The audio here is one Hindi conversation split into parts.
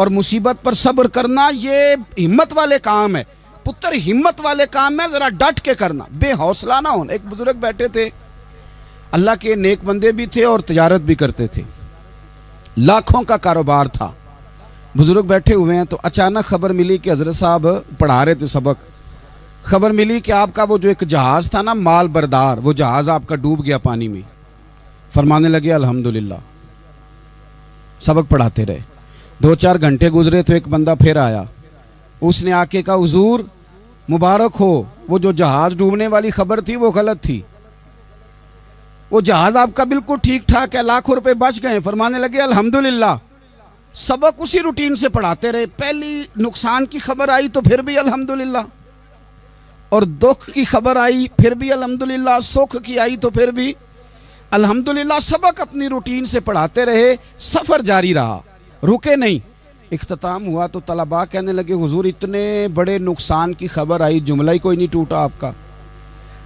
और मुसीबत पर सब्र करना ये हिम्मत वाले काम है पुत्र, हिम्मत वाले काम है, जरा डट के करना, बेहौसला ना होना। एक बुजुर्ग बैठे थे, अल्लाह के नेक बंदे भी थे और तिजारत भी करते थे, लाखों का कारोबार था। बुजुर्ग बैठे हुए हैं तो अचानक खबर मिली कि हजरत साहब पढ़ा रहे थे सबक, खबर मिली कि आपका वो जो एक जहाज था ना माल बरदार, वो जहाज आपका डूब गया पानी में। फरमाने लगे अल्हम्दुलिल्लाह। सबक पढ़ाते रहे, 2-4 घंटे गुजरे तो एक बंदा फिर आया, उसने आके कहा हुजूर मुबारक हो, वो जो जहाज डूबने वाली खबर थी वो गलत थी, वो जहाज आपका बिल्कुल ठीक ठाक है, लाखों रुपए बच गए। फरमाने लगे अल्हम्दुलिल्लाह। सबक उसी रूटीन से पढ़ाते रहे, पहली नुकसान की खबर आई तो फिर भी अल्हम्दुलिल्लाह, और दुख की खबर आई फिर भी अल्हम्दुलिल्लाह, सुख की आई तो फिर भी अल्हम्दुलिल्लाह। सबक अपनी रूटीन से पढ़ाते रहे, सफ़र जारी रहा, रुके नहीं। इख्तिताम हुआ तो तलबा कहने लगे हुजूर इतने बड़े नुकसान की खबर आई, जुमला ही कोई नहीं टूटा आपका,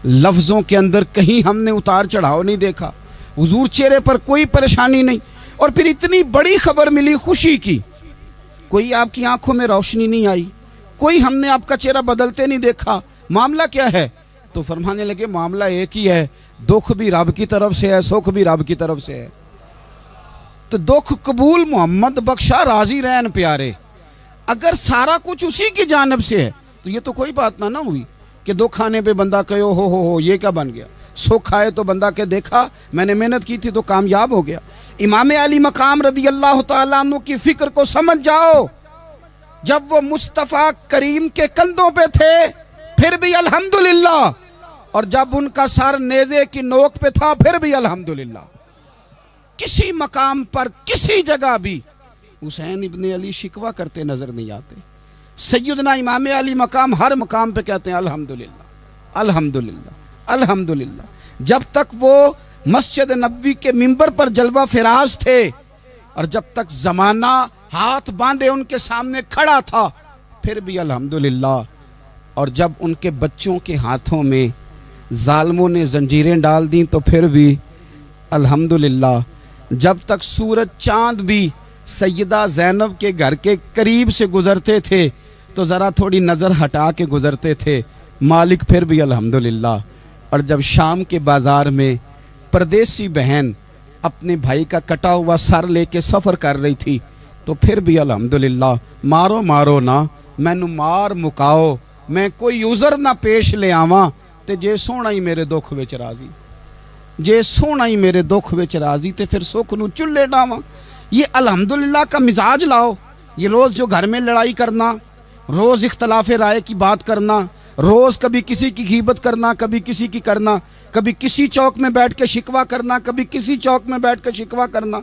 लफ्ज़ों के अंदर कहीं हमने उतार चढ़ाव नहीं देखा, हुजूर चेहरे पर कोई परेशानी नहीं, और फिर इतनी बड़ी खबर मिली खुशी की, कोई आपकी आंखों में रोशनी नहीं आई, कोई हमने आपका चेहरा बदलते नहीं देखा, मामला क्या है? तो फरमाने लगे मामला एक ही है, दुख भी रब की तरफ से है, सुख भी रब की तरफ से है। तो दुख कबूल मोहम्मद बख्शा राजी रहन प्यारे, अगर सारा कुछ उसी की जानब से है तो ये तो कोई बात ना हुई कि दुख आने पे बंदा कहो हो ये क्या बन गया, सुख आए तो बंदा के देखा मैंने मेहनत की थी तो कामयाब हो गया। इमाम अली मकाम रदी अल्लाह तआला अन्हु की फिक्र को समझ जाओ, जब वो मुस्तफ़ा करीम के कंधों पे थे फिर भी अल्हम्दुलिल्लाह, और जब उनका सर नेज़े की नोक पे था फिर भी अल्हम्दुलिल्लाह। किसी मकाम पर किसी जगह भी हुसैन इब्ने अली शिकवा करते नजर नहीं आते। सैयदना इमाम अली मकाम हर मकाम पे कहते हैं अल्हम्दुलिल्लाह अल्हम्दुलिल्लाह अल्हम्दुलिल्लाह। जब तक वो मस्जिद नबवी के मिंबर पर जलवा फिराज थे और जब तक जमाना हाथ बांधे उनके सामने खड़ा था फिर भी अल्हम्दुलिल्लाह, और जब उनके बच्चों के हाथों में जालिमों ने जंजीरें डाल दी तो फिर भी अल्हम्दुलिल्लाह। जब तक सूरज चांद भी सैयदा ज़ैनब के घर के करीब से गुजरते थे तो ज़रा थोड़ी नज़र हटा के गुजरते थे, मालिक फिर भी अल्हम्दुलिल्लाह। और जब शाम के बाज़ार में परदेसी बहन अपने भाई का कटा हुआ सर लेके सफ़र कर रही थी तो फिर भी अल्हम्दुलिल्लाह। मारो मारो ना मैनू मार मुकाओ, मैं कोई उज़र ना पेश ले आवां, ते जे सोहना ही मेरे दुख विच राजी, जे सोहना ही मेरे दुख विच राजी, ते फिर सुख नू चुल्ले डावां। ये अल्हम्दुलिल्लाह का मिजाज लाओ। ये रोज़ जो घर में लड़ाई करना, रोज़ इख्तलाफ़े राय की बात करना, रोज़ कभी किसी की गीबत करना, कभी किसी की करना, कभी किसी चौक में बैठ के शिकवा करना, कभी किसी चौक में बैठ के शिकवा करना,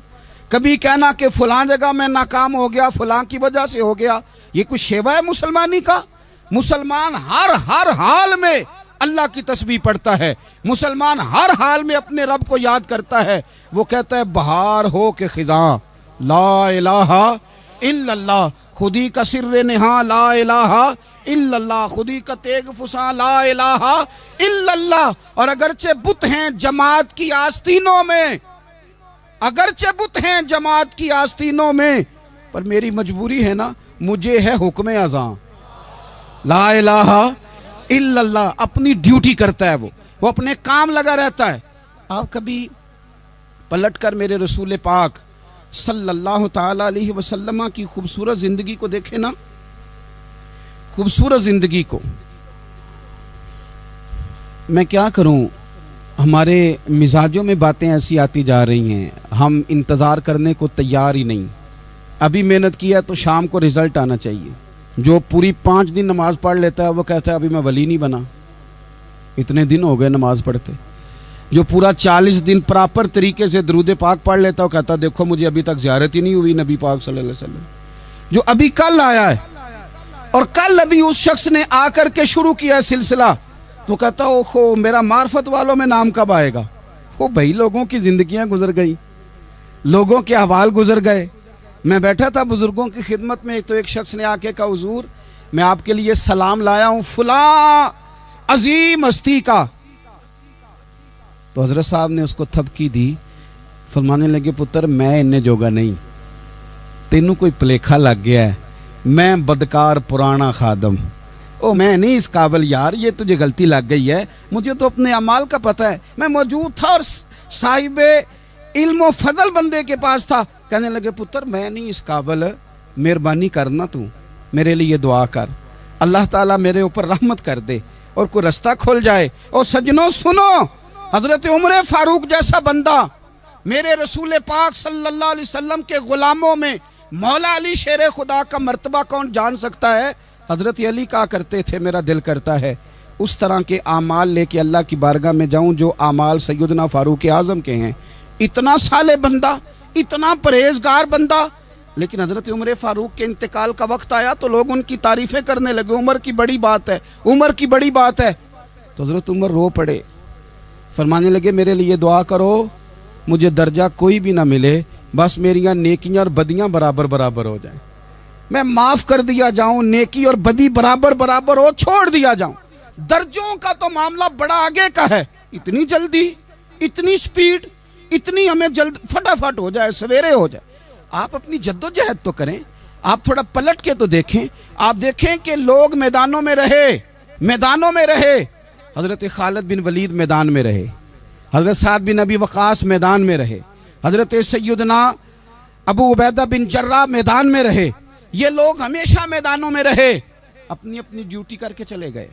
कभी कहना कि फ़लाँ जगह में नाकाम हो गया, फ़लाँ की वजह से हो गया। ये कुछ शेवा है मुसलमानी का? मुसलमान हर हाल में अल्लाह की तस्बीह पढ़ता है, मुसलमान हर हाल में अपने रब को याद करता है। वो कहता है बहार हो के खिज़ां ला इलाहा इल्लल्लाह, खुदी का सिर्रे नेहा ला इलाहा इल्लल्लाह, खुदी का तेग फुसा ला इलाहा इल्लल्लाह। और अगरचे बुत हैं जमात की आस्तीनों में, अगरचे बुत हैं जमात की आस्तीनों में, पर मेरी मजबूरी है ना, मुझे है हुक्म अज़ां ला इलाहा इल्लल्लाह। अपनी ड्यूटी करता है वो अपने काम लगा रहता है। आप कभी पलट कर मेरे रसूल पाक सल्लल्लाहु ताला अलैहि वसल्लम की खूबसूरत ज़िंदगी को देखें ना, खूबसूरत ज़िंदगी को। मैं क्या करूं, हमारे मिजाजों में बातें ऐसी आती जा रही हैं, हम इंतज़ार करने को तैयार ही नहीं। अभी मेहनत किया तो शाम को रिज़ल्ट आना चाहिए। जो पूरी 5 दिन नमाज़ पढ़ लेता है वो कहता है अभी मैं वली नहीं बना, इतने दिन हो गए नमाज़ पढ़ते। जो पूरा 40 दिन प्रॉपर तरीके से दरूद पाक पढ़ लेता है वो कहता है देखो मुझे अभी तक ज़ियारत ही नहीं हुई नबी पाक सल्लल्लाहु अलैहि वसल्लम। जो अभी कल आया है और कल अभी उस शख्स ने आकर के शुरू किया है सिलसिला, तो कहता है ओहो मेरा मार्फत वालों में नाम कब आएगा। वो भाई लोगों की ज़िंदगियाँ गुजर गई, लोगों के अहवाल गुजर गए। मैं बैठा था बुजुर्गों की खिदमत में, तो एक शख्स ने आके कहा हुजूर मैं आपके लिए सलाम लाया हूँ फलां अजीम हस्ती का। तो हजरत साहब ने उसको थपकी दी, फरमाने लगे पुत्र मैं इन्ने जोगा नहीं, तेनू कोई भुलेखा लग गया है, मैं बदकार पुराना खादम, ओ मैं नहीं इस काबिल यार, ये तुझे गलती लग गई है, मुझे तो अपने अमाल का पता है, मैं मौजूद था और साहिब इल्म व फजल बंदे के पास था। कहने लगे पुत्र मैं नहीं इस काबिल, मेहरबानी करना तू मेरे लिए दुआ कर, अल्लाह ताला मेरे ऊपर रहमत कर दे और कोई रास्ता खुल जाए। और सज्जनों सुनो, हजरत उमर फारूक जैसा बंदा, मेरे रसूल पाक सल्लल्लाहु अलैहि वसल्लम के गुलामों में मौला अली शेर खुदा का मर्तबा कौन जान सकता है? हजरत अली कहा करते थे मेरा दिल करता है उस तरह के आमाल लेके अल्लाह की बारगाह में जाऊं जो आमाल सैयदना फारूक आजम के हैं। इतना साले बंदा, इतना परहेजगार बंदा, लेकिन हजरत उमर फारूक के इंतकाल का वक्त आया तो लोग उनकी तारीफें करने लगे, उमर की बड़ी बात है, उमर की बड़ी बात है। तो हजरत उमर रो पड़े, फरमाने लगे मेरे लिए दुआ करो, मुझे दर्जा कोई भी ना मिले, बस मेरियां नेकियां और बदियां बराबर बराबर हो जाएं, मैं माफ कर दिया जाऊं, नेकी और बदी बराबर बराबर हो, छोड़ दिया जाऊं। दर्जों का तो मामला बड़ा आगे का है, इतनी जल्दी, इतनी स्पीड, इतनी हमें जल्द फटाफट हो जाए, सवेरे हो जाए। आप अपनी जद्दोजहद तो करें, आप थोड़ा पलट के तो देखें। आप देखें कि लोग मैदानों में रहे, मैदानों में रहे, हजरत खालिद बिन वलीद मैदान में रहे, हजरत साद बिन अबी वकास मैदान में रहे, हजरत सैयदना अबू उबैदा बिन जर्रा मैदान में रहे। ये लोग हमेशा मैदानों में रहे, अपनी अपनी ड्यूटी करके चले गए।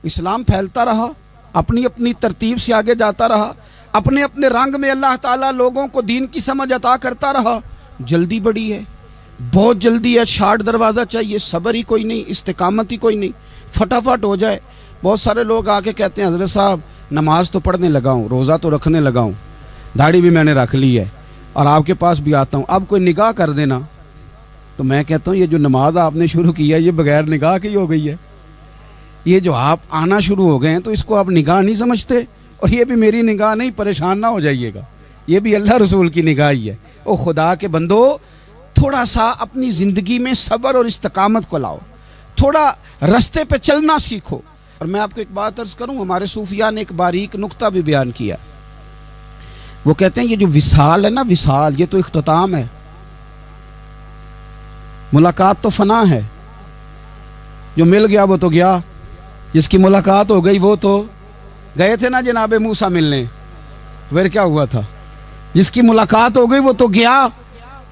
इस्लाम फैलता रहा, अपनी अपनी तरतीब से आगे जाता रहा, अपने अपने रंग में अल्लाह ताला लोगों को दीन की समझ अता करता रहा। जल्दी बड़ी है, बहुत जल्दी है, शार्ट दरवाज़ा चाहिए, सब्र ही कोई नहीं, इस्तिकामत ही कोई नहीं, फटाफट हो जाए। बहुत सारे लोग आके कहते हैं हजरत साहब नमाज तो पढ़ने लगा हूँ, रोज़ा तो रखने लगा हूँ, दाढ़ी भी मैंने रख ली है और आपके पास भी आता हूँ, अब कोई निगाह कर देना। तो मैं कहता हूँ ये जो नमाज आपने शुरू की है ये बगैर निगाह की हो गई है, ये जो आप आना शुरू हो गए हैं तो इसको आप निगाह नहीं समझते, और ये भी मेरी निगाह नहीं, परेशान ना हो जाइएगा, ये भी अल्लाह रसूल की निगाह ही है। ओ खुदा के बंदो, थोड़ा सा अपनी ज़िंदगी में सब्र और इस्तिकामत को लाओ, थोड़ा रास्ते पे चलना सीखो। और मैं आपको एक बात अर्ज करूं, हमारे सूफिया ने एक बारीक नुक्ता भी बयान किया। वो कहते हैं ये जो विसाल है ना, विसाल, ये तो इख्तिताम है, मुलाकात तो फना है, जो मिल गया वो तो गया, जिसकी मुलाकात हो गई वो तो गए थे ना जनाब मूसा मिलने, फिर क्या हुआ था? जिसकी मुलाकात हो गई वो तो गया।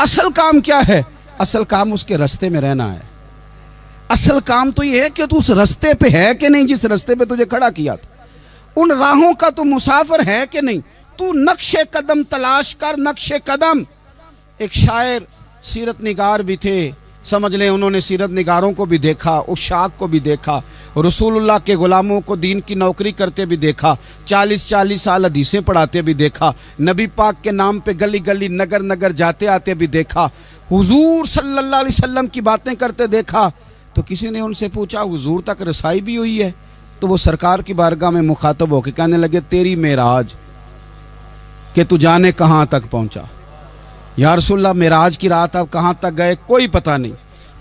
असल काम क्या है? असल काम उसके रास्ते में रहना है। असल काम तो ये है कि तू उस रास्ते पे है कि नहीं, जिस रास्ते पे तुझे खड़ा किया था, उन राहों का तू मुसाफिर है कि नहीं, तू नक्शे कदम तलाश कर, नक्शे कदम। एक शायर सीरत निगार भी थे, समझ लें उन्होंने सीरत निगारों को भी देखा, उशाक को भी देखा, रसूलुल्लाह के गुलामों को दीन की नौकरी करते भी देखा, 40-40 साल हदीसें पढ़ाते भी देखा, नबी पाक के नाम पे गली गली नगर नगर जाते आते भी देखा, हुजूर सल्लल्लाहु अलैहि वसल्लम की बातें करते देखा। तो किसी ने उनसे पूछा हुजूर तक रसाई भी हुई है? तो वो सरकार की बारगाह में मुखातब होकर कहने लगे तेरी मेराज, कि तू जाने कहाँ तक पहुँचा। या रसूलल्लाह मेराज की रात आप कहाँ तक गए? कोई पता नहीं।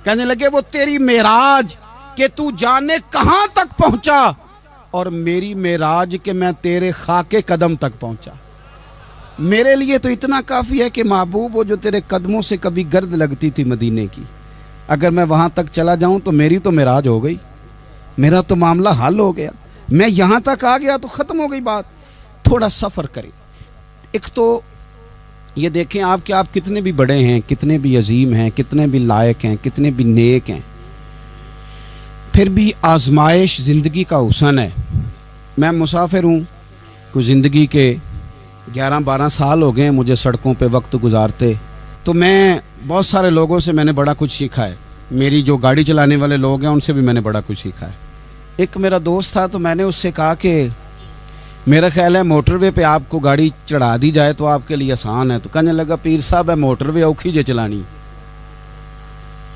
कहने लगे वो तेरी मेराज कि तू जाने कहाँ तक पहुँचा, और मेरी मेराज कि मैं तेरे खाके कदम तक पहुँचा। मेरे लिए तो इतना काफ़ी है कि महबूब वो जो तेरे कदमों से कभी गर्द लगती थी मदीने की, अगर मैं वहाँ तक चला जाऊँ तो मेरी तो मेराज हो गई, मेरा तो मामला हल हो गया, मैं यहाँ तक आ गया तो ख़त्म हो गई बात। थोड़ा सफ़र करें। एक तो ये देखें आप कि आप कितने भी बड़े हैं, कितने भी अजीम हैं, कितने भी लायक हैं, कितने भी नेक हैं, फिर भी आजमाइश ज़िंदगी का हुसन है। मैं मुसाफिर हूँ, कुछ ज़िंदगी के 11-12 साल हो गए मुझे सड़कों पे वक्त गुजारते, तो मैं बहुत सारे लोगों से मैंने बड़ा कुछ सीखा है। मेरी जो गाड़ी चलाने वाले लोग हैं उनसे भी मैंने बड़ा कुछ सीखा है। एक मेरा दोस्त था, तो मैंने उससे कहा कि मेरा ख्याल है मोटरवे पे आपको गाड़ी चढ़ा दी जाए तो आपके लिए आसान है। तो कहने लगा पीर साहब है मोटरवे औखी जे चलानी।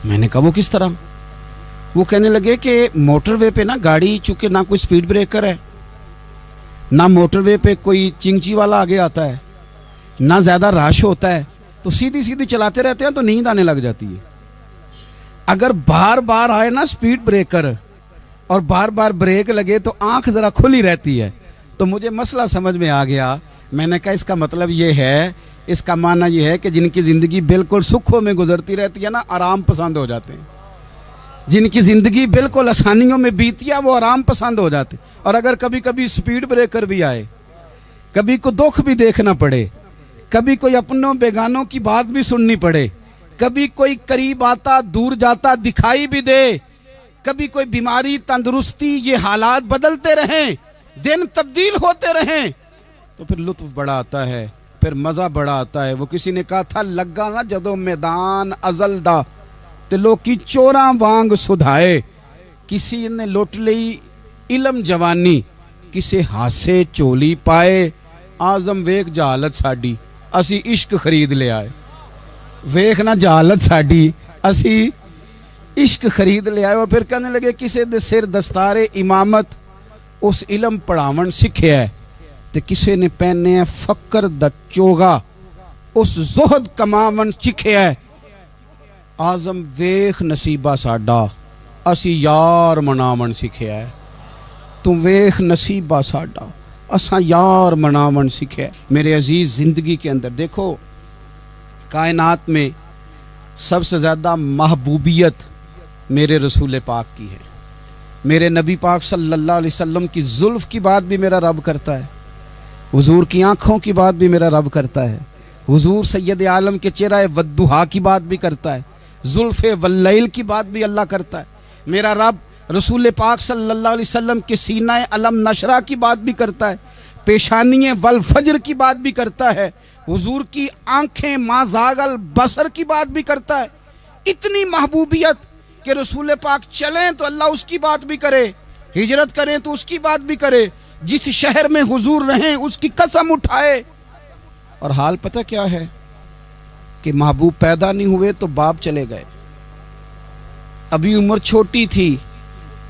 मैंने कहा वो किस तरह? वो कहने लगे कि मोटरवे पे ना गाड़ी, चूँकि ना कोई स्पीड ब्रेकर है, ना मोटरवे पे कोई चिंची वाला आगे आता है, ना ज़्यादा रश होता है, तो सीधी सीधी चलाते रहते हैं तो नींद आने लग जाती है। अगर बार बार आए ना स्पीड ब्रेकर और बार बार ब्रेक लगे तो आंख ज़रा खुली रहती है। तो मुझे मसला समझ में आ गया। मैंने कहा इसका मतलब ये है इसका माना यह है कि जिनकी ज़िंदगी बिल्कुल सुखों में गुजरती रहती है ना, आराम पसंद हो जाते हैं। जिनकी ज़िंदगी बिल्कुल आसानियों में बीती है वो आराम पसंद हो जाते। और अगर कभी कभी स्पीड ब्रेकर भी आए, कभी को दुख भी देखना पड़े, कभी कोई अपनों बेगानों की बात भी सुननी पड़े, कभी कोई करीब आता दूर जाता दिखाई भी दे, कभी कोई बीमारी तंदुरुस्ती, ये हालात बदलते रहें, दिन तब्दील होते रहें, तो फिर लुत्फ बड़ा आता है, फिर मज़ा बड़ा आता है। वो किसी ने कहा था, लगा ना जदों मैदान अजल दा ते लोकी चोरां वांग सुधाए। किसी ने लुट ली इलम जवानी, किसे हासे चोली पाए। आजम वेख जहालत साडी, असी इश्क खरीद ले आए। वेख ना जहालत साडी, असी इश्क खरीद ले आए। और फिर कहने लगे, किसे दे सिर दस्तारे इमामत, उस इलम पढ़ावन सीखे है, ते किसे ने पहने है फकर द चोगा, उस जोहद कमावन सीखे है। आजम वेख नसीबा साडा, असी यार मनावन सीखे है। तू वेख नसीबा साडा, असा यार मनावन सीखे है। मेरे अजीज, जिंदगी के अंदर देखो, कायनात में सबसे ज़्यादा महबूबियत मेरे रसूल पाक की है। मेरे नबी पाक सल्लल्लाहु अलैहि वसल्लम की जुल्फ़ की बात भी मेरा रब करता है, हुजूर की आँखों की बात भी मेरा रब करता है, हुजूर सैयद आलम के चेहरा वद्दुहा की बात भी करता है, जुल्फ़े वल्लैल की बात भी अल्लाह करता है। मेरा रब रसूल पाक सल्लल्लाहु अलैहि वसल्लम के सीना अलम नशरा की बात भी करता है, पेशानी वल फजर की बात भी करता है, हुजूर की आंखें माज़ागल बसर की बात भी करता है। इतनी महबूबियत कि रसूल पाक चलें तो अल्लाह उसकी बात भी करे, हिजरत करें तो उसकी बात भी करे, जिस शहर में हुजूर रहें उसकी कसम उठाए। और हाल पता क्या है कि महबूब पैदा नहीं हुए तो बाप चले गए। अभी उम्र छोटी थी,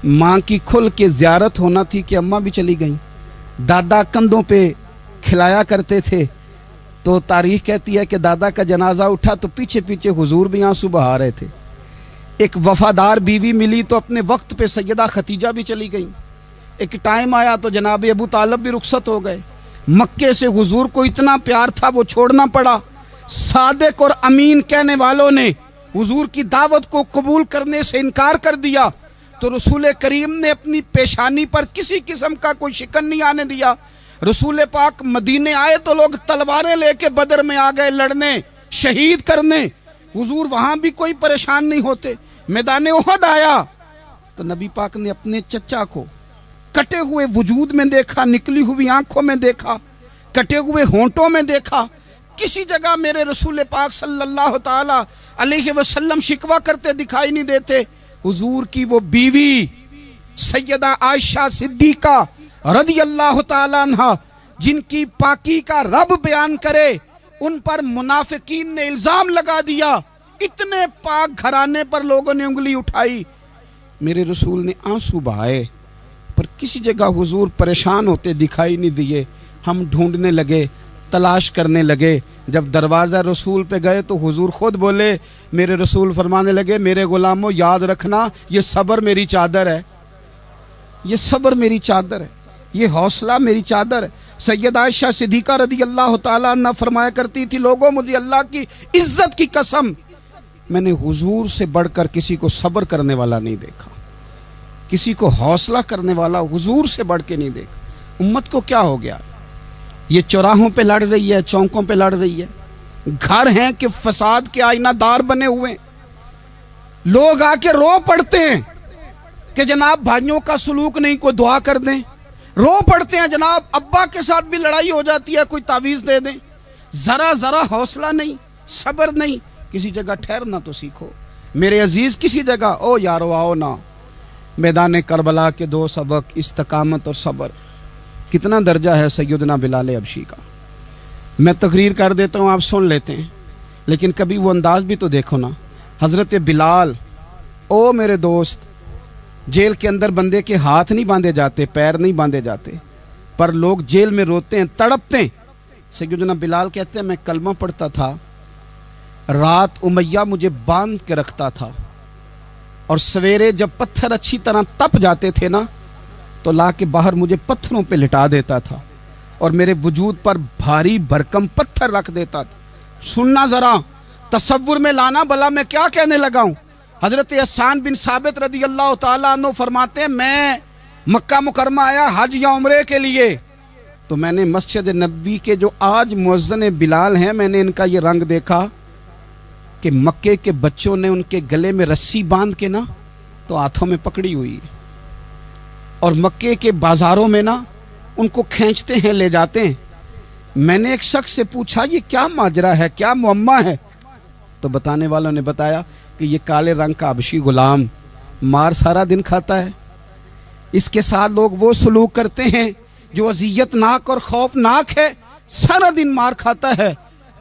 माँ की खुल के ज़ियारत होना थी कि अम्मा भी चली गई। दादा कंधों पे खिलाया करते थे, तो तारीख कहती है कि दादा का जनाजा उठा तो पीछे पीछे हुजूर भी आंसू बहा रहे थे। एक वफादार बीवी मिली तो अपने वक्त पे सैयदा खतीजा भी चली गई। एक टाइम आया तो जनाब अबू तालब भी रुखसत हो गए। मक्के से हुजूर को इतना प्यार था वो छोड़ना पड़ा। सादिक और अमीन कहने वालों ने हुजूर की दावत को कबूल करने से इनकार कर दिया, तो रसूल करीम ने अपनी पेशानी पर किसी किस्म का कोई शिकन नहीं आने दिया। रसूल पाक मदीने आए तो लोग तलवारें लेके बदर में आ गए लड़ने, शहीद करने। हुजूर वहां भी कोई परेशान नहीं होते। मैदान उहद आया तो नबी पाक ने अपने चचा को कटे हुए वजूद में देखा, निकली हुई आंखों में देखा, कटे हुए होंठों में देखा। किसी जगह मेरे रसूल पाक सल्लल्लाहु ताला अलैहि वसल्लम शिकवा करते दिखाई नहीं देते। हुजूर की वो बीवी सैयदा आयशा सिद्दीका रज़ी अल्लाह ताला अन्हा, जिनकी पाकी का रब बयान करे, उन पर मुनाफिकीन ने इल्जाम लगा दिया। इतने पाक घराने पर लोगों ने उंगली उठाई। मेरे रसूल ने आंसू बहाए, पर किसी जगह हुजूर परेशान होते दिखाई नहीं दिए। हम ढूंढने लगे, तलाश करने लगे। जब दरवाज़ा रसूल पे गए तो हुजूर खुद बोले, मेरे रसूल फरमाने लगे, मेरे गुलामों याद रखना, ये सब्र मेरी चादर है, ये सब्र मेरी चादर है, ये हौसला मेरी चादर है। सैयदा आयशा सिद्दीका रज़ी अल्लाह ताला अन्हा फरमाया करती थी, लोगों मुझे अल्लाह की इज्जत की कसम, मैंने हुजूर से बढ़कर किसी को सब्र करने वाला नहीं देखा, किसी को हौसला करने वाला हुजूर से बढ़ के नहीं देखा। उम्मत को क्या हो गया? ये चौराहों पे लड़ रही है, चौकों पे लड़ रही है, घर हैं कि फसाद के आईनादार बने हुए। लोग आके रो पड़ते हैं कि जनाब भाइयों का सलूक नहीं, कोई दुआ कर दें। रो पड़ते हैं जनाब अब्बा के साथ भी लड़ाई हो जाती है, कोई तावीज़ दे दें। ज़रा ज़रा हौसला नहीं, सब्र नहीं। किसी जगह ठहरना तो सीखो मेरे अजीज़, किसी जगह ओ यारो आओ ना। मैदान करबला के दो सबक, इस्तकामत और सब्र। कितना दर्जा है सैयदना बिलाल हबशी का। मैं तकरीर कर देता हूँ, आप सुन लेते हैं, लेकिन कभी वो अंदाज भी तो देखो ना। हज़रत बिलाल, ओ मेरे दोस्त, जेल के अंदर बंदे के हाथ नहीं बांधे जाते, पैर नहीं बांधे जाते, पर लोग जेल में रोते हैं, तड़पते हैं। सैयदना बिलाल कहते हैं, मैं कलमा पढ़ता था, रात उमैया मुझे बांध के रखता था, और सवेरे जब पत्थर अच्छी तरह तप जाते थे ना, तो ला के बाहर मुझे पत्थरों पे लिटा देता था, और मेरे वजूद पर भारी भरकम पत्थर रख देता था। सुनना जरा, तसव्वुर में लाना भला मैं क्या कहने लगा हूं। हजरत हसन बिन साबित रदी अल्लाह ताला अन्हु फरमाते हैं, मैं मक्का मुकरमा आया हज या उम्रे के लिए, तो मैंने मस्जिद नबी के जो आज मुअज्जिन बिलाल हैं, मैंने इनका ये रंग देखा कि मक्के के बच्चों ने उनके गले में रस्सी बांध के ना तो हाथों में पकड़ी हुई है, और मक्के के बाजारों में ना उनको खींचते हैं, ले जाते हैं। मैंने एक शख्स से पूछा ये क्या माजरा है, क्या मुअम्मा है, तो बताने वालों ने बताया कि ये काले रंग का हबशी गुलाम मार सारा दिन खाता है, इसके साथ लोग वो सलूक करते हैं जो अजियतनाक और खौफनाक है, सारा दिन मार खाता है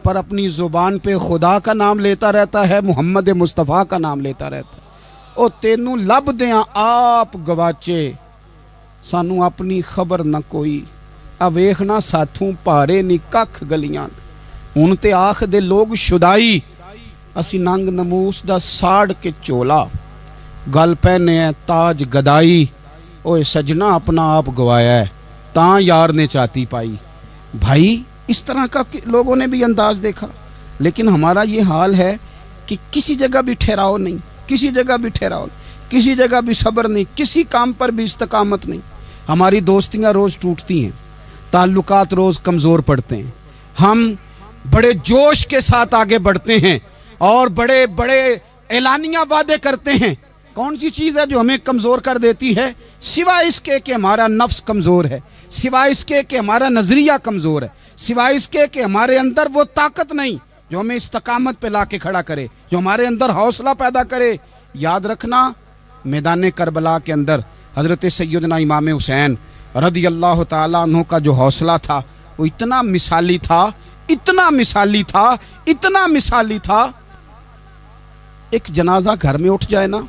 पर अपनी जुबान पे खुदा का नाम लेता रहता है, मोहम्मद मुस्तफ़ा का नाम लेता रहता है। ओ तेनू लब दियां आप गवाचे, सानू अपनी खबर न कोई, आ वेखना साथों भारे नी कख गलियां, हुण ते आख दे लोग शुदाई, असी नंग नमूस दा साड़ के चोला, गल पहने है ताज गदाई, ओए सजना अपना आप गवाया है, तां यार ने चाती पाई। भाई इस तरह का लोगों ने भी अंदाज देखा, लेकिन हमारा ये हाल है कि किसी जगह भी ठहराव नहीं, किसी जगह भी ठहराव नहीं, किसी जगह भी सब्र नहीं, किसी काम पर भी इस्तकामत नहीं। हमारी दोस्तियां रोज़ टूटती हैं, ताल्लुकात रोज़ कमज़ोर पड़ते हैं, हम बड़े जोश के साथ आगे बढ़ते हैं और बड़े बड़े ऐलानिया वादे करते हैं। कौन सी चीज़ है जो हमें कमज़ोर कर देती है? सिवाय इसके कि हमारा नफ्स कमज़ोर है, सिवाय इसके कि हमारा नज़रिया कमज़ोर है, सिवाय इसके कि हमारे अंदर वो ताकत नहीं जो हमें इस्तकामत पे ला के खड़ा करे, जो हमारे अंदर हौसला पैदा करे। याद रखना, मैदान करबला के अंदर हज़रत सैयदना इमाम हुसैन रदी अल्लाह ताला अन्हु का जो हौसला था वो इतना मिसाली था, इतना मिसाली था, इतना मिसाली था। एक जनाजा घर में उठ जाए ना,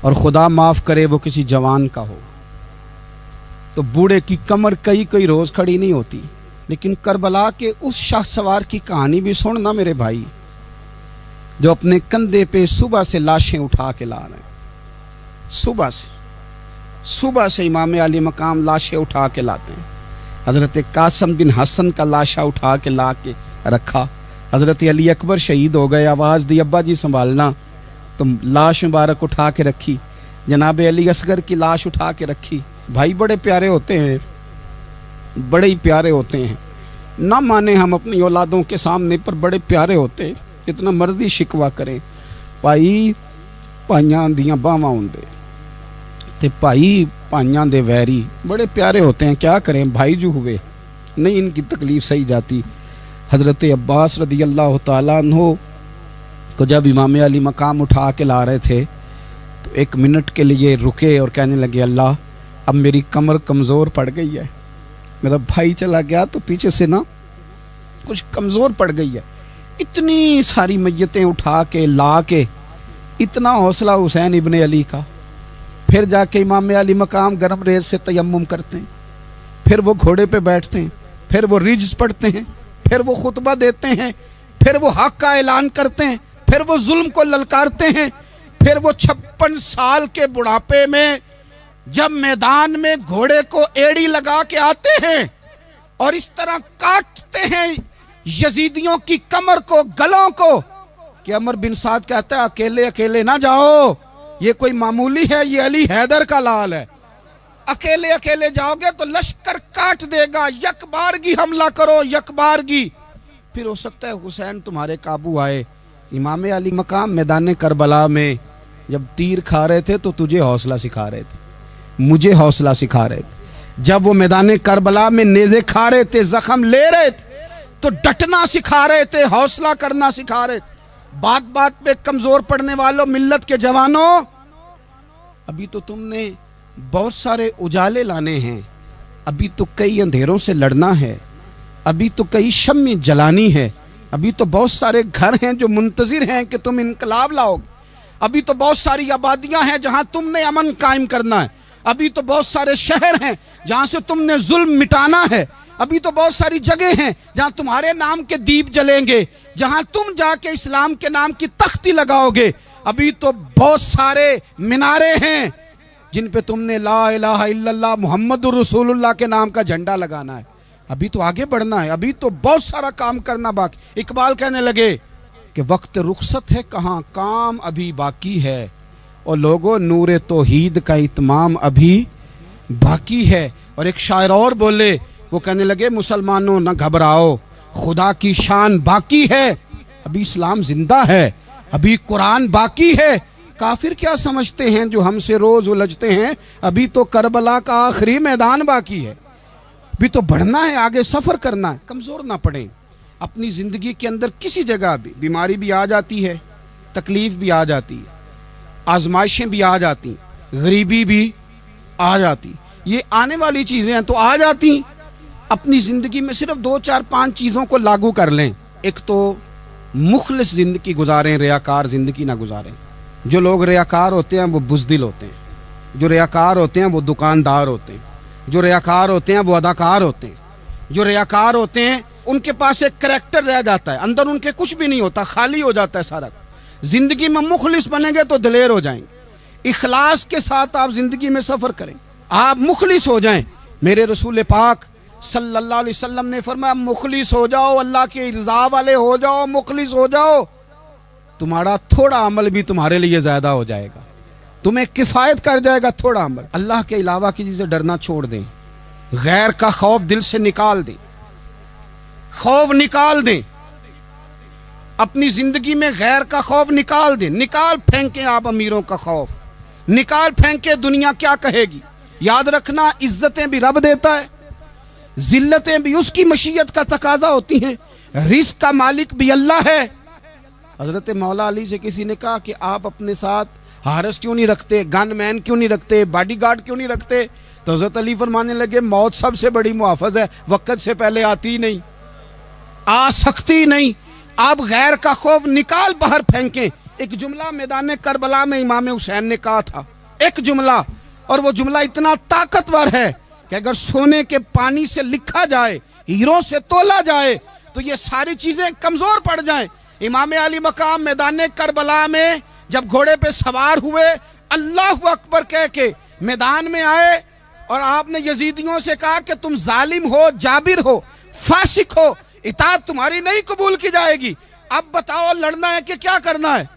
और खुदा माफ़ करे वो किसी जवान का हो, तो बूढ़े की कमर कई कई रोज़ खड़ी नहीं होती। लेकिन करबला के उस शाहसवार की कहानी भी सुन ना मेरे भाई, जो अपने कंधे पे सुबह से लाशें उठा के ला रहे हैं, सुबह से इमाम अली मकाम लाशें उठा के लाते हैं। हज़रत कासम बिन हसन का लाशा उठा के ला के रखा, हज़रत अली अकबर शहीद हो गए, आवाज़ दी अब्बा जी संभालना, तो लाश मुबारक उठा के रखी, जनाब अली असगर की लाश उठा के रखी। भाई बड़े प्यारे होते हैं, बड़े ही प्यारे होते हैं, ना माने हम अपनी औलादों के सामने, पर बड़े प्यारे होते हैं, जितना मर्जी शिकवा करें। भाई भाइयां दियां बावां होंदे ते भाई भाइयां दे वैरी बड़े प्यारे होते हैं, क्या करें भाई जो हुए नहीं इनकी तकलीफ़ सही जाती। हज़रत अब्बास रदी अल्लाह ताला अन्हु को जब इमाम अली मकाम उठा के ला रहे थे तो एक मिनट के लिए रुके और कहने लगे, अल्लाह अब मेरी कमर कमज़ोर पड़ गई है, मेरा भाई चला गया तो पीछे से ना कुछ कमज़ोर पड़ गई है। इतनी सारी मैयतें उठा के ला के, इतना हौसला हुसैन इब्ने अली का। फिर जाके इमाम अली मकाम गर्म रेत से तयम्मुम करते हैं, फिर वो घोड़े पे बैठते हैं, फिर वो रिज्स पढ़ते हैं, फिर वो खुतबा देते हैं, फिर वो हक का ऐलान करते हैं, फिर वो जुल्म को ललकारते हैं, फिर वो 56 साल के बुढ़ापे में जब मैदान में घोड़े को एड़ी लगा के आते हैं और इस तरह काटते हैं यजीदियों की कमर को, गलों को, कि अमर बिन साद कहता है अकेले अकेले ना जाओ, ये कोई मामूली है, ये अली हैदर का लाल है, अकेले अकेले जाओगे तो लश्कर काट देगा, यकबारगी हमला करो, यकबारगी। फिर हो सकता है हुसैन तुम्हारे काबू आए। इमाम अली मकाम मैदान करबला में जब तीर खा रहे थे तो तुझे हौसला सिखा रहे थे, मुझे हौसला सिखा रहे थे। जब वो मैदान करबला में नेज़े खा रहे थे, जख्म ले रहे थे, तो डटना सिखा रहे थे, हौसला करना सिखा रहे थे। बात बात पे कमजोर पड़ने वालों, मिल्लत के जवानों, अभी तो तुमने बहुत सारे उजाले लाने हैं, अभी तो कई अंधेरों से लड़ना है, अभी तो कई शम्में जलानी है, अभी तो बहुत सारे घर हैं जो मुंतजिर हैं कि तुम इनकलाब लाओगे, अभी तो बहुत सारी आबादियां हैं जहां तुमने अमन कायम करना है, अभी तो बहुत सारे शहर हैं जहां से तुमने जुल्म मिटाना है, अभी तो बहुत सारी जगह हैं जहां तुम्हारे नाम के दीप जलेंगे, जहां तुम जाके इस्लाम के नाम की तख्ती लगाओगे, अभी तो बहुत सारे मीनारे हैं जिन पे तुमने ला इलाहा इल्लल्लाह मुहम्मदुर रसूलुल्लाह के नाम का झंडा लगाना है। अभी तो आगे बढ़ना है, अभी तो बहुत सारा काम करना बाकी। इकबाल कहने लगे कि वक्त रुखसत है कहाँ, काम अभी बाकी है, और लोगों नूरे तौहीद का इत्माम अभी बाकी है। और एक शायर और बोले, वो कहने लगे मुसलमानों न घबराओ, खुदा की शान बाकी है, अभी इस्लाम जिंदा है, अभी कुरान बाकी है। काफिर क्या समझते हैं जो हमसे रोज उलझते हैं, अभी तो करबला का आखिरी मैदान बाकी है, अभी तो बढ़ना है, आगे सफर करना है। कमजोर ना पड़े। अपनी जिंदगी के अंदर किसी जगह भी बीमारी भी आ जाती है, तकलीफ भी आ जाती है, आजमाइशें भी आ जाती, गरीबी भी आ जाती, ये आने वाली चीजें हैं तो आ जाती। अपनी जिंदगी में सिर्फ 2 4 5 चीजों को लागू कर लें। एक तो मुखलिस जिंदगी गुजारें, रियाकार जिंदगी ना गुजारें। जो लोग रियाकार होते हैं वो बुज़दिल होते हैं, जो रियाकार होते हैं वो दुकानदार होते हैं, जो रियाकार होते हैं वो अदाकार होते हैं, जो रियाकार होते हैं उनके पास एक करैक्टर रह जाता है, अंदर उनके कुछ भी नहीं होता, खाली हो जाता है सारा। जिंदगी में मुखलिस बनेंगे तो दिलेर हो जाएंगे। इखलास के साथ आप जिंदगी में सफर करें, आप मुखलिस हो जाएं। मेरे रसूल पाक सल्लल्लाहु अलैहि वसल्लम ने फरमाया मुखलिस हो जाओ, अल्लाह के रज़ा वाले हो जाओ, मुखलिस हो जाओ, तुम्हारा थोड़ा अमल भी तुम्हारे लिए ज्यादा हो जाएगा, तुम्हें किफायत कर जाएगा थोड़ा अमल। अल्लाह के अलावा किसी से डरना छोड़ दें, गैर का खौफ दिल से निकाल दें, खौफ निकाल दें, अपनी जिंदगी में गैर का खौफ निकाल दें। निकाल फेंके आप अमीरों का खौफ, निकाल फेंके दुनिया क्या कहेगी। याद रखना इज्जतें भी रब देता है, जिल्लतें भी उसकी मशीयत का तकाजा होती हैं, रिस्क का मालिक भी अल्लाह है। हजरत मौला अली से किसी ने कहा कि आप अपने साथ हारस क्यों नहीं रखते, गन मैन क्यों नहीं रखते, बॉडीगार्ड क्यों नहीं रखते? तो हजरत अली फरमाने लगे मौत सबसे बड़ी मुआफज है, वक्त से पहले आती नहीं, आ सकती नहीं। आप गैर का खौफ निकाल बाहर फेंकें। एक जुमला मैदान करबला में इमाम हुसैन ने कहा था, एक जुमला, और वो जुमला इतना ताकतवर है कि अगर सोने के पानी से लिखा जाए, हीरों से तोला जाए, तो ये सारी चीजें कमजोर पड़ जाएं। इमाम अली मकाम मैदान करबला में जब घोड़े पे सवार हुए, अल्लाह अकबर कह के मैदान में आए, और आपने यजीदियों से कहा कि तुम जालिम हो, जाबिर हो, फासिक हो, इताअत तुम्हारी नहीं कबूल की जाएगी, अब बताओ लड़ना है कि क्या करना है।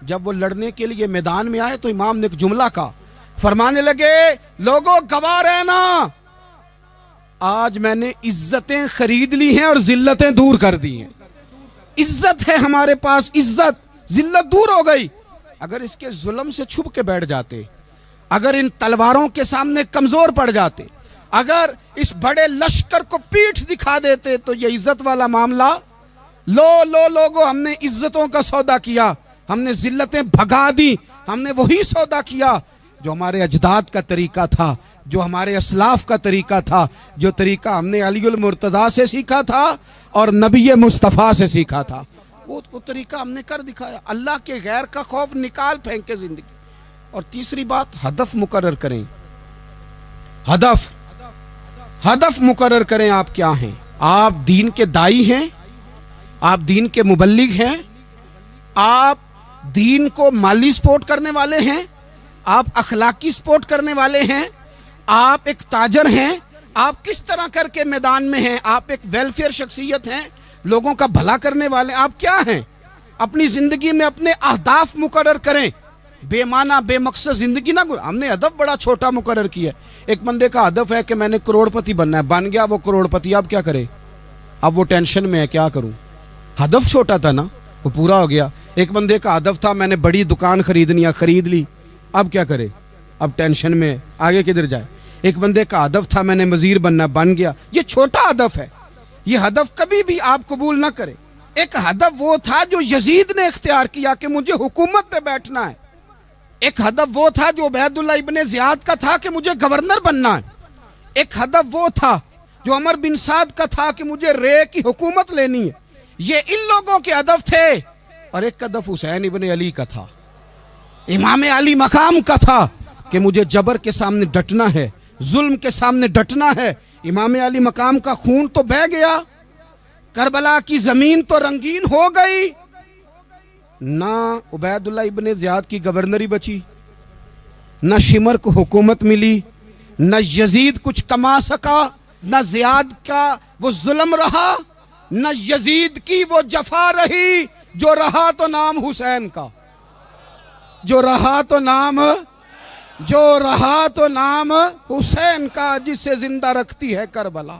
जब वो लड़ने के लिए मैदान में आए तो इमाम ने एक जुमला कहा, फरमाने लगे लोगों गवाह रहना, आज मैंने इज्जतें खरीद ली हैं और जिल्लतें दूर कर दी हैं। इज्जत है हमारे पास, इज्जत, जिल्लत दूर हो गई। अगर इसके जुल्म से छुप के बैठ जाते, अगर इन तलवारों के सामने कमजोर पड़ जाते, अगर इस बड़े लश्कर को पीठ दिखा देते, तो ये इज्जत वाला मामला, लो लोगों हमने इज्जतों का सौदा किया, हमने जिल्लतें भगा दी, हमने वही सौदा किया जो हमारे अजदाद का तरीका था, जो हमारे असलाफ का तरीका था, जो तरीका हमने अलीउल मुर्तज़ा से सीखा था और नबी मुस्तफ़ा से सीखा था, वो तरीका हमने कर दिखाया। अल्लाह के गैर का खौफ निकाल फेंके जिंदगी। और तीसरी बात, हदफ मुकर्रर करें। हदफ मुकर्रर करें। आप क्या हैं? आप दीन के दाई हैं, आप दीन के मुबल्लिग हैं, आप दीन को माली सपोर्ट करने वाले हैं, आप अखलाकी सपोर्ट करने वाले हैं, आप एक ताजर हैं, आप किस तरह करके मैदान में हैं, आप एक वेलफेयर शख्सियत हैं, लोगों का भला करने वाले, आप क्या हैं? अपनी जिंदगी में अपने अहदाफ मुकर्रर करें। बेमाना बेमकसद जिंदगी ना। हमने हदफ बड़ा छोटा मुकर्रर किया। एक बंदे का हदफ है कि मैंने करोड़पति बनना है, बन गया वो करोड़पति, अब क्या करे? अब वो टेंशन में है, क्या करूं? हदफ छोटा था ना, वो पूरा हो गया। एक बंदे का हदफ था मैंने बड़ी दुकान खरीदनी है, खरीद ली, अब क्या करे? अब टेंशन में, आगे किधर जाए? एक बंदे का हदफ था मैंने वजीर बनना, बन गया। ये छोटा हदफ है, ये हदफ कभी भी आप कबूल ना करें। एक हदफ वो था जो यजीद ने इख्तियार किया कि मुझे हुकूमत पे बैठना है। एक हदफ वो था जो उबैदुल्लाह इब्ने ज़ियाद का था कि मुझे गवर्नर बनना है। एक हदफ वो था जो उमर बिन साद का था कि मुझे रे की हुकूमत लेनी है। ये इन लोगों के हदफ थे। और एक हदफ हुसैन इब्ने अली का था, इमाम अली मकाम का था कि मुझे जबर के सामने डटना है, जुल्म के सामने डटना है। इमाम अली मकाम का खून तो बह गया, करबला की जमीन तो रंगीन हो गई, ना उबैदुल्लाह इब्ने ज़ियाद की गवर्नरी बची, न शिमर को हुकूमत मिली, न यजीद कुछ कमा सका, न ज़ियाद का वो जुल्म रहा, न यजीद की वो जफा रही, जो रहा तो नाम हुसैन का, जो रहा तो नाम हुसैन का, जिसे जिंदा रखती है करबला,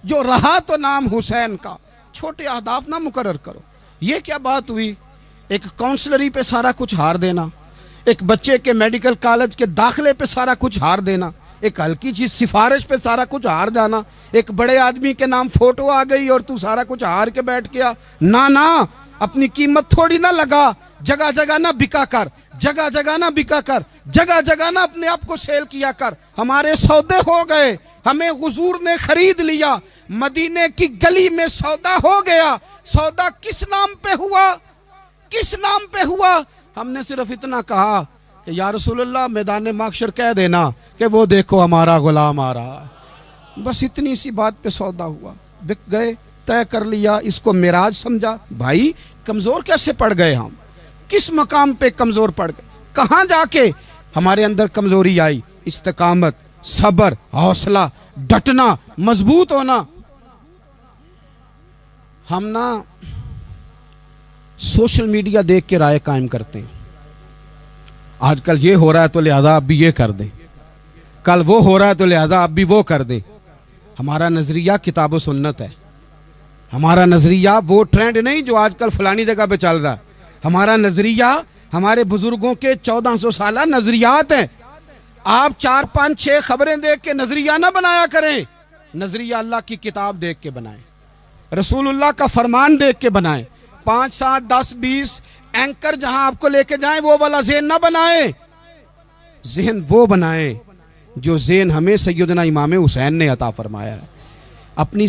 जो रहा तो नाम हुसैन का। छोटे अहदाफ ना मुकर्रर करो। ये क्या बात हुई? एक काउंसलरी पे सारा कुछ हार देना, एक बच्चे के मेडिकल कॉलेज के दाखिले पे सारा कुछ हार देना, एक हल्की चीज सिफारिश पे सारा कुछ हार जाना, एक बड़े आदमी के नाम फोटो आ गई और तू सारा कुछ हार के बैठ गया। ना ना, अपनी कीमत थोड़ी ना लगा, जगह जगह ना बिका कर, जगह जगह ना बिका कर, जगह जगह ना अपने आप को सेल किया कर। हमारे सौदे हो गए, हमें हुजूर ने खरीद लिया, मदीने की गली में सौदा हो गया। सौदा किस नाम पे हुआ? किस नाम पे हुआ? हमने सिर्फ इतना कहा कि या रसूलल्लाह मैदान माशर कह देना कि वो देखो हमारा गुलाम आ रहा है। बस इतनी सी बात पे सौदा हुआ, बिक गए, तय कर लिया, इसको मिराज समझा। भाई कमजोर कैसे पड़ गए हम? किस मकाम पे कमजोर पड़ गए? कहां जाके हमारे अंदर कमजोरी आई? इस्तिकामत, सब्र, हौसला, डटना, मजबूत होना। हम ना सोशल मीडिया देख के राय कायम करते हैं। आजकल ये हो रहा है तो लिहाजा आप भी ये कर दें, कल वो हो रहा है तो लिहाजा आप भी वो कर दें। हमारा नजरिया किताब व सुन्नत है। हमारा नजरिया वो ट्रेंड नहीं जो आजकल फलानी जगह पे चल रहा है। हमारा नजरिया हमारे बुजुर्गों के 1400 साल नजरियात हैं। आप 4, 5, 6 खबरें देख के नजरिया ना बनाया करें। नजरिया अल्लाह की किताब देख के बनाएं, रसूलुल्लाह का फरमान देख के बनाएं। 5, 7, 10, 20 एंकर जहां आपको लेके जाएं वो वाला ज़हन ना बनाएं। ज़हन वो बनाएं जो ज़हन हमें सैयदना इमाम हुसैन ने अता फरमाया है। अपनी